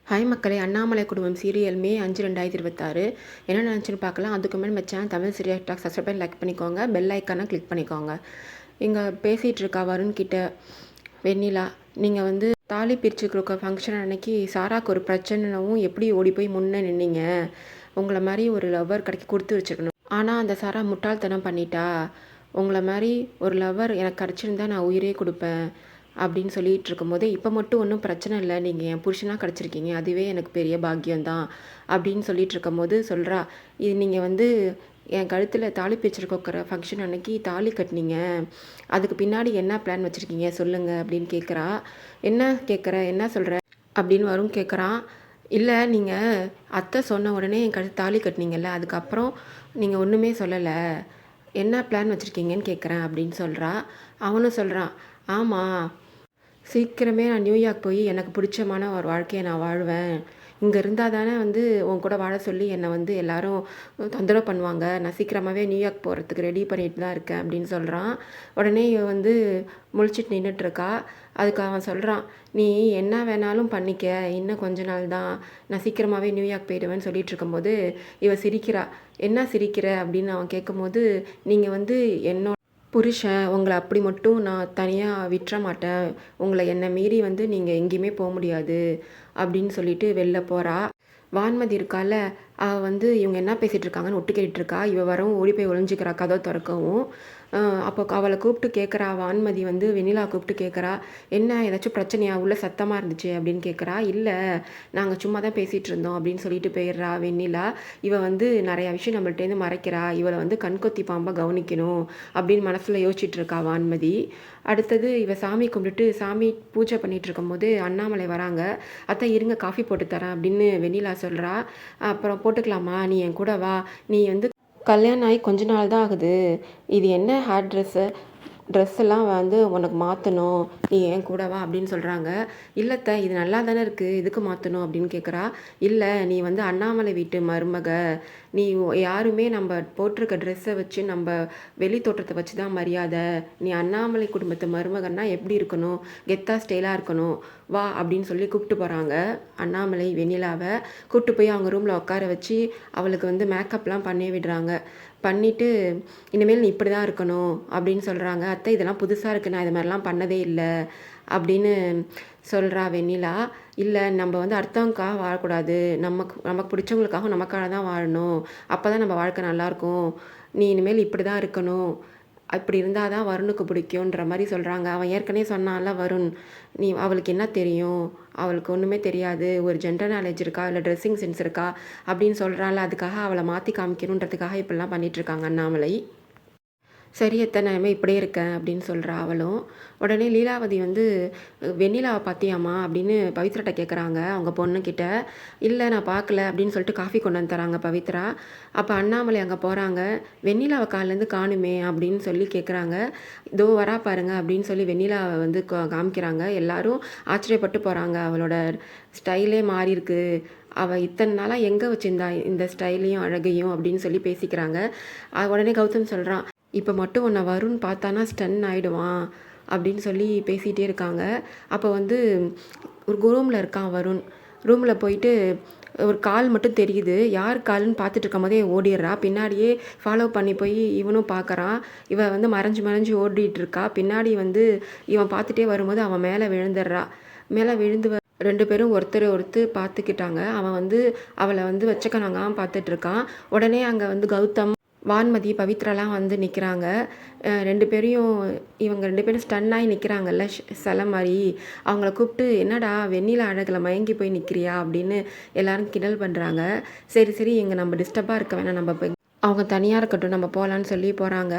Hi மக்களே, அண்ணாமலை குடும்பம் serial மே 5, 2026 என்ன நினச்சுன்னு பார்க்கலாம். அதுக்கு மேலே நம்ம channel Tamil serial talk subscribe பண்ணி லைக் பண்ணிக்கோங்க. பெல் ஐக்கானை கிளிக் பண்ணிக்கோங்க. இங்கே பேசிகிட்டு இருக்கா வருண் கிட்ட வெண்ணிலா, நீங்கள் வந்து தாலி பிரித்து கொடுக்க ஃபங்க்ஷன் அன்னைக்கு சாராக்கு ஒரு பிரச்சனைவும் எப்படி ஓடி போய் முன்னே நின்னீங்க, உங்களை மாதிரி ஒரு லவ்வர் கிடைக்க கொடுத்து வச்சுக்கணும். ஆனால் அந்த சாரா முட்டாள்தனம் பண்ணிட்டா. உங்களை மாதிரி ஒரு லவ்வர் எனக்கு கிடச்சிருந்தா நான் உயிரே கொடுப்பேன் அப்படின்னு சொல்லிகிட்டு இருக்கும்போதே, இப்போ மட்டும் ஒன்றும் பிரச்சனை இல்லை, நீங்கள் என் புருஷனாக கிடச்சிருக்கீங்க, அதுவே எனக்கு பெரிய பாக்கியம்தான் அப்படின்னு சொல்லிகிட்டு இருக்கும்போது சொல்கிறா, இது நீங்கள் வந்து என் கழுத்தில் தாலி பிரிச்சிருக்கிற ஃபங்க்ஷன் அன்னைக்கு தாலி கட்டினீங்க, அதுக்கு பின்னாடி என்ன பிளான் வச்சுருக்கீங்க சொல்லுங்கள் அப்படின்னு கேட்குறா. என்ன சொல்கிற அப்படின்னு வரும் கேட்குறான். இல்லை, நீங்கள் அத்தை சொன்ன உடனே என் கழுத்து தாலி கட்டினீங்கல்ல, அதுக்கப்புறம் நீங்கள் ஒன்றுமே சொல்லலை, என்ன பிளான் வச்சுருக்கீங்கன்னு கேட்குறேன் அப்படின்னு சொல்கிறா. அவனும் சொல்கிறான், ஆமாம், சீக்கிரமே நான் நியூயார்க் போய் எனக்கு பிடிச்சமான ஒரு வாழ்க்கையை நான் வாழ்வேன், இங்கே இருந்தால் தானே வந்து உன் கூட வாழ சொல்லி என்னை வந்து எல்லோரும் தொந்தரவு பண்ணுவாங்க, நான் சீக்கிரமாகவே நியூயார்க் போகிறதுக்கு ரெடி பண்ணிட்டு தான் இருக்கேன் அப்படின்னு சொல்கிறான். உடனே இவன் வந்து முழிச்சிட்டு நின்றுட்டுருக்கா. அதுக்கு அவன் சொல்கிறான், நீ என்ன வேணாலும் பண்ணிக்க, இன்னும் கொஞ்ச நாள் தான், நான் சீக்கிரமாகவே நியூயார்க் போயிடுவேன்னு சொல்லிட்டு இருக்கும்போது இவன் சிரிக்கிறா. என்ன சிரிக்கிற அப்படின்னு அவன் கேட்கும்போது, நீங்கள் வந்து என்னோட புருஷன், உங்களை அப்படி மட்டும் நான் தனியாக விட்டுற மாட்டேன், உங்களை என்னை மீறி வந்து நீங்கள் எங்கேயுமே போக முடியாது அப்படின்னு சொல்லிட்டு வெளில போகிறா. வான்மதி இருக்கால, அவள் வந்து இவங்க என்ன பேசிகிட்டு இருக்காங்கன்னு ஒட்டு கேட்டுருக்கா. இவள் வரவும் ஓடி போய் ஒளிஞ்சிக்கிறா கதவை திறக்கவும். அப்போ அவளை கூப்பிட்டு கேட்குறா. வான்மதி வந்து வெண்ணிலா கூப்பிட்டு கேட்குறா, என்ன ஏதாச்சும் பிரச்சனையா, உள்ள சத்தமாக இருந்துச்சு அப்படின்னு கேட்குறா. இல்லை, நாங்கள் சும்மா தான் பேசிகிட்டு இருந்தோம் அப்படின்னு சொல்லிட்டு போயிடுறா வெண்ணிலா. இவள் வந்து நிறையா விஷயம் நம்மள்டேருந்து மறைக்கிறா, இவளை வந்து கண்கொத்தி பாம்பாக கவனிக்கணும் அப்படின்னு மனசில் யோசிச்சுட்டு இருக்கா வான்மதி. அடுத்தது இவள் சாமி கும்பிட்டுட்டு சாமி பூஜை பண்ணிகிட்டு இருக்கும்போது அண்ணாமலை வராங்க. அத்தை இருங்க, காஃபி போட்டு தரேன் அப்படின்னு வெண்ணிலா சொல்கிறா. அப்புறம் போட்டுக்கலாமா, நீ என் கூட வா, நீ வந்து கல்யாணம் ஆகி கொஞ்ச நாள் தான் ஆகுது, இது என்ன ஹேர் ட்ரெஸ்ஸெல்லாம் வந்து உனக்கு மாற்றணும், நீ ஏன் கூட வா அப்படின்னு சொல்கிறாங்க. இல்லைத்த, இது நல்லா தானே இருக்குது, எதுக்கு மாற்றணும் அப்படின்னு கேட்குறா. இல்லை, நீ வந்து அண்ணாமலை வீட்டு மருமக, நீ யாருமே நம்ம போட்டிருக்க ட்ரெஸ்ஸை வச்சு நம்ம வெளி தோற்றத்தை வச்சு தான் மரியாதை, நீ அண்ணாமலை குடும்பத்து மருமகன்னா எப்படி இருக்கணும், கெத்தா ஸ்டைலாக இருக்கணும், வா அப்படின்னு சொல்லி கூப்பிட்டு போகிறாங்க. அண்ணாமலை வெண்ணிலாவை கூப்பிட்டு போய் அவங்க ரூமில் உட்கார வச்சு அவளுக்கு வந்து மேக்கப்லாம் பண்ணி விடுறாங்க. பண்ணிவிட்டு இனிமேல் நீ இப்படி தான் இருக்கணும் அப்படின்னு சொல்கிறாங்க. அத்தை, இதெல்லாம் புதுசாக இருக்குது, நான் இது மாதிரிலாம் பண்ணதே இல்லை அப்படின்னு சொல்கிறா வெண்ணிலா. இல்லை, நம்ம வந்து அடுத்தவங்களுக்காக வாழக்கூடாது, நமக்கு பிடிச்சவங்களுக்காக நமக்காக தான் வாழணும், அப்போ தான் நம்ம வாழ்க்கை நல்லாயிருக்கும், நீ இனிமேல் இப்படி தான் இருக்கணும், அப்படி இருந்தால் தான் வருணுக்கு பிடிக்குன்ற மாதிரி சொல்கிறாங்க. அவன் ஏற்கனவே சொன்னான்ல வருண், நீ அவளுக்கு என்ன தெரியும், அவளுக்கு ஒன்றுமே தெரியாது, ஒரு ஜென்டர் நாலேஜ் இருக்கா, இல்லை ட்ரெஸ்ஸிங் சென்ஸ் இருக்கா அப்படின்னு சொல்கிறாள். அதுக்காக அவளை மாற்றி காமிக்கணுன்றதுக்காக இப்படிலாம் பண்ணிகிட்ருக்காங்க அண்ணாமலை. சரி அத்தை, நான் இப்படியே இருக்கேன் அப்படின்னு சொல்கிறா அவளும். உடனே லீலாவதி வந்து, வெண்ணிலாவை பார்த்தியாம்மா அப்படின்னு பவித்ராட்ட கேட்குறாங்க அவங்க பொண்ணுக்கிட்ட. இல்லை, நான் பார்க்கல அப்படின்னு சொல்லிட்டு காஃபி கொண்டு வந்து தராங்க பவித்ரா. அப்போ அண்ணாமலை அங்கே போகிறாங்க. வெண்ணிலாவை காலிலேருந்து காணுமே அப்படின்னு சொல்லி கேட்குறாங்க. இதோ வரா பாருங்க அப்படின்னு சொல்லி வெண்ணிலாவை வந்து காமிக்கிறாங்க. எல்லாரும் ஆச்சரியப்பட்டு போகிறாங்க, அவளோட ஸ்டைலே மாறி இருக்கு, அவள் இத்தனை நாளாக எங்கே வச்சுருந்தா இந்த ஸ்டைலையும் அழகையும் அப்படின்னு சொல்லி பேசிக்கிறாங்க. உடனே கௌதம் சொல்கிறான், இப்போ மட்டும் உன்னை வருண் பார்த்தானா ஸ்டன் ஆகிடுவான் அப்படின்னு சொல்லி பேசிகிட்டே இருக்காங்க. அப்போ வந்து ஒரு ரூமில் இருக்கான் வருண். ரூமில் போயிட்டு ஒரு கால் மட்டும் தெரியுது, யார் கால்னு பார்த்துட்டு இருக்கும் போதே ஓடிடுறா. பின்னாடியே ஃபாலோ பண்ணி போய் இவனும் பார்க்குறான். இவன் வந்து மறைஞ்சு ஓடிட்டுருக்கா. பின்னாடி வந்து இவன் பார்த்துட்டே வரும்போது அவன் மேலே விழுந்துடுறா. மேலே விழுந்து 2 பேரும் ஒருத்தர் பார்த்துக்கிட்டாங்க. அவன் வந்து அவளை வந்து வச்சக்கனாங்க பார்த்துட்ருக்கான். உடனே அங்கே வந்து கௌதம், வான்மதி, பவித்ராலாம் வந்து நிற்கிறாங்க. 2 பேரையும் இவங்க 2 பேரும் ஸ்டன்னாகி நிற்கிறாங்கல்ல சிலை மாதிரி. அவங்கள கூப்பிட்டு, என்னடா வெண்ணிலா அழகில் மயங்கி போய் நிற்கிறியா அப்படின்னு எல்லாரும் கிண்டல் பண்ணுறாங்க. சரி இங்கே நம்ம டிஸ்டர்பாக இருக்க வேணாம், நம்ம போய் அவங்க தனியாக இருக்கட்டும், நம்ம போகலான்னு சொல்லி போகிறாங்க.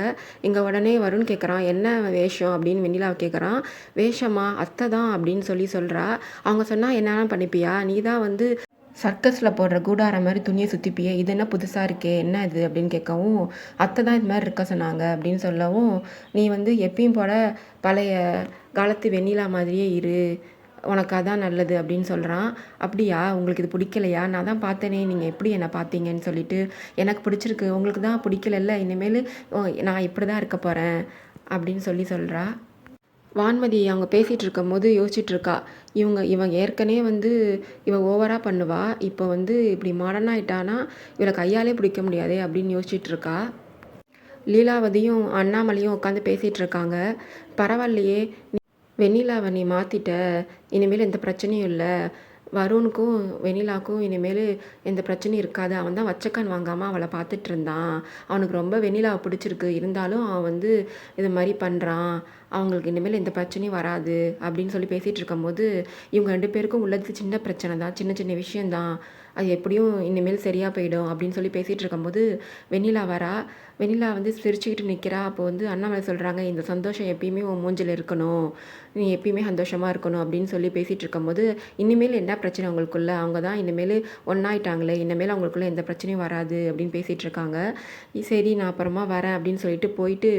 இங்கே உடனே வருண் கேட்குறான், என்ன வேஷம் அப்படின்னு வெண்ணிலாவை கேட்குறான். வேஷமா, அத்தை தான் அப்படின்னு சொல்கிறா. அவங்க சொன்னால் என்னெல்லாம் பண்ணிப்பியா, நீ தான் வந்து சர்க்கஸில் போடுற கூடார மாதிரி துணியை சுற்றிப்பியே, இது என்ன புதுசாக இருக்கே, என்ன இது அப்படின்னு கேட்கவும், அத்தை தான் இது மாதிரி இருக்க சொன்னாங்க அப்படின்னு சொல்லவும், நீ வந்து எப்பயும் போல பழைய காலத்து வெண்ணிலா மாதிரியே இரு, உனக்கு அதான் நல்லது அப்படின்னு சொல்கிறான். அப்படியா, உங்களுக்கு இது பிடிக்கலையா, நான் தான் பார்த்தேனே, நீங்கள் எப்படி என்னை பார்த்தீங்கன்னு சொல்லிட்டு, எனக்கு பிடிச்சிருக்கு, உங்களுக்கு தான் பிடிக்கலல்ல, இனிமேல் நான் இப்படி தான் இருக்க போகிறேன் அப்படின்னு சொல்கிறா. வான்மதி அவங்க பேசிகிட்டு இருக்கும்போது யோசிச்சுட்டு இருக்கா. இவங்க ஏற்கனவே வந்து இவ ஓவரா பண்ணுவா. இப்போ வந்து இப்படி மாடர்ன் ஆயிட்டான்னா, இவள கையாலே பிடிக்க முடியாதே அப்படின்னு யோசிச்சுட்டு இருக்கா. லீலாவதியும் அண்ணாமலையும் உட்காந்து பேசிகிட்டு இருக்காங்க. பரவாயில்லையே, வெண்ணிலாவை நீ மாற்றிட்ட, இனிமேல் எந்த பிரச்சனையும் இல்லை. வருணுக்கும் வெண்ணிலாவுக்கும் இனிமேல் எந்த பிரச்சனையும் இருக்காது. அவன் தான் வச்சக்கன் வாங்காமல் அவளை பார்த்துட்டு இருந்தான். அவனுக்கு ரொம்ப வெண்ணிலாவை பிடிச்சிருக்கு. இருந்தாலும் அவன் வந்து இது மாதிரி பண்ணுறான். அவங்களுக்கு இனிமேல் எந்த பிரச்சனையும் வராது அப்படின்னு சொல்லி பேசிகிட்டு இருக்கும்போது, இவங்க 2 பேருக்கும் உள்ளது சின்ன பிரச்சனை தான், சின்ன சின்ன விஷயந்தான். அது எப்படியும் இனிமேல் சரியாக போயிடும் அப்படின்னு சொல்லி பேசிகிட்டு இருக்கும்போது வெண்ணிலா வரா. வெண்ணிலா வந்து சிரிச்சுக்கிட்டு நிற்கிறா. அப்போ வந்து அண்ணாமலை சொல்கிறாங்க, இந்த சந்தோஷம் எப்பயுமே உன் மூஞ்சில் இருக்கணும், நீ எப்பயுமே சந்தோஷமாக இருக்கணும் அப்படின்னு சொல்லி பேசிகிட்டு இருக்கும்போது, இனிமேல் என்ன பிரச்சனை அவங்களுக்குள்ள, அவங்க தான் இனிமேல் ஒன்றாயிட்டாங்களே, இனிமேல் அவங்களுக்குள்ள எந்த பிரச்சனையும் வராது அப்படின்னு பேசிகிட்டு இருக்காங்க. சரி நான் அப்புறமா வரேன் அப்படின்னு சொல்லிட்டு போயிட்டு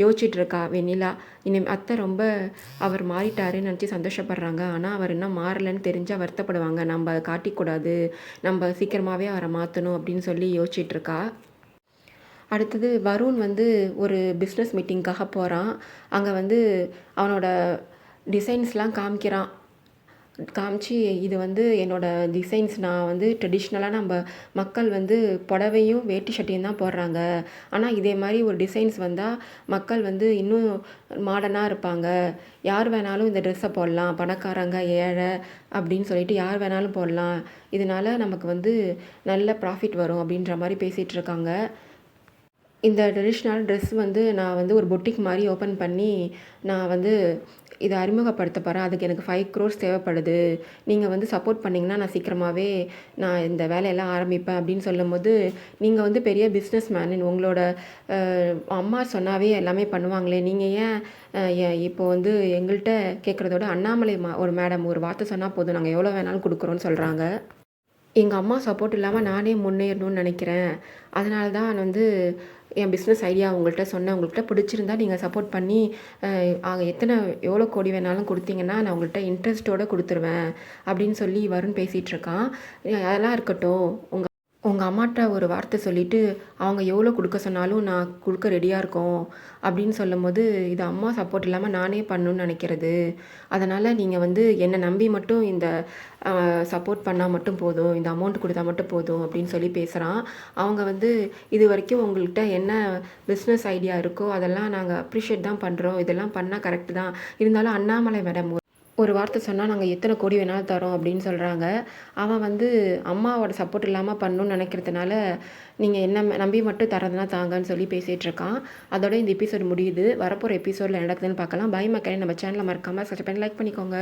யோசிச்சுட்டு இருக்கா வெண்ணிலா. அத்தை ரொம்ப அவர் மாறிட்டாருன்னு நினச்சி சந்தோஷப்படுறாங்க. ஆனால் அவர் இன்னும் மாறலைன்னு தெரிஞ்சால் வருத்தப்படுவாங்க. நம்ம அதை காட்டிக்கூடாது, நம்ம சீக்கிரமாகவே அவரை மாற்றணும் அப்படின்னு சொல்லி யோசிச்சுட்டு இருக்கா. அடுத்தது வருண் வந்து ஒரு பிஸ்னஸ் மீட்டிங்க்காக போகிறான். அங்கே வந்து அவனோட டிசைன்ஸ்லாம் காமிக்கிறான். காமிச்சு, இது வந்து என்னோடய டிசைன்ஸ், நான் வந்து ட்ரெடிஷ்னலாக நம்ம மக்கள் வந்து புடவையும் வேட்டி சட்டையும் தான் போடுறாங்க. ஆனால் இதே மாதிரி ஒரு டிசைன்ஸ் வந்தால் மக்கள் வந்து இன்னும் மாடர்னாக இருப்பாங்க. யார் வேணாலும் இந்த ட்ரெஸ்ஸை போடலாம், பணக்காரங்க ஏழை அப்படின்னு சொல்லிட்டு யார் வேணாலும் போடலாம். இதனால நமக்கு வந்து நல்ல ப்ராஃபிட் வரும் அப்படின்ற மாதிரி பேசிகிட்டு இருக்காங்க. இந்த ட்ரெடிஷ்னல் ட்ரெஸ் வந்து நான் வந்து ஒரு பொட்டிக் மாதிரி ஓப்பன் பண்ணி நான் வந்து இதை அறிமுகப்படுத்த போகிறேன். அதுக்கு எனக்கு 5 crores தேவைப்படுது. நீங்கள் வந்து சப்போர்ட் பண்ணிங்கன்னா நான் சீக்கிரமாகவே நான் இந்த வேலையெல்லாம் ஆரம்பிப்பேன் அப்படின்னு சொல்லும்போது, நீங்கள் வந்து பெரிய பிஸ்னஸ் மேன், உங்களோட அம்மா சொன்னாவே எல்லாமே பண்ணுவாங்களே, நீங்கள் ஏன் இப்போ வந்து எங்கள்கிட்ட கேட்குறதோட அண்ணாமலை ஒரு மேடம் ஒரு வார்த்தை சொன்னால் போதும், நாங்கள் எவ்வளோ வேணாலும் கொடுக்குறோன்னு சொல்கிறாங்க. எங்கள் அம்மா சப்போர்ட் இல்லாமல் நானே முன்னேறணும்னு நினைக்கிறேன். அதனால தான் வந்து என் பிஸ்னஸ் ஐடியா உங்கள்கிட்ட சொன்னேன். உங்கள்கிட்ட பிடிச்சிருந்தா நீங்கள் சப்போர்ட் பண்ணி எவ்வளோ கோடி வேணாலும் கொடுத்தீங்கன்னா நான் உங்கள்கிட்ட இன்ட்ரெஸ்ட்டோடு கொடுத்துருவேன் அப்படின்னு சொல்லி வருண் பேசிகிட்டு இருக்கான். அதெல்லாம் இருக்கட்டும், உங்கள் அம்மாட்ட ஒரு வார்த்தை சொல்லிவிட்டு அவங்க எவ்வளோ கொடுக்க சொன்னாலும் நான் கொடுக்க ரெடியாக இருக்கோம் அப்படின்னு சொல்லும்போது, இது அம்மா சப்போர்ட் இல்லாமல் நானே பண்ணணும்னு நினைக்கிறது. அதனால் நீங்கள் வந்து என்னை நம்பி மட்டும் இந்த சப்போர்ட் பண்ணால் மட்டும் போதும், இந்த அமௌண்ட் கொடுத்தா மட்டும் போதும் அப்படின்னு சொல்லி பேசுகிறான். அவங்க வந்து இது வரைக்கும் உங்கள்கிட்ட என்ன பிஸ்னஸ் ஐடியா இருக்கோ அதெல்லாம் நாங்கள் அப்ரிஷியேட் தான் பண்ணுறோம், இதெல்லாம் பண்ணால் கரெக்டு தான். இருந்தாலும் அண்ணாமலை மேடம் ஒரு வார்த்தை சொன்னால் நாங்கள் எத்தனை கோடி வேணாலும் தரோம் அப்படின்னு சொல்கிறாங்க. அவன் வந்து அம்மாவோட சப்போர்ட் இல்லாமல் பண்ணணும்னு நினைக்கிறதுனால, நீங்கள் என்ன நம்பி மட்டும் தரதுனா தாங்கன்னு சொல்லி பேசிகிட்ருக்கான். அதோட இந்த எபிசோட் முடியுது. வரப்போகிற எபிசோடில் நடக்குதுன்னு பார்க்கலாம். பை மக்களே, நம்ம சேனலை மறக்காமல் சப்ஸ்கிரைப் பண்ணி லைக் பண்ணிக்கோங்க.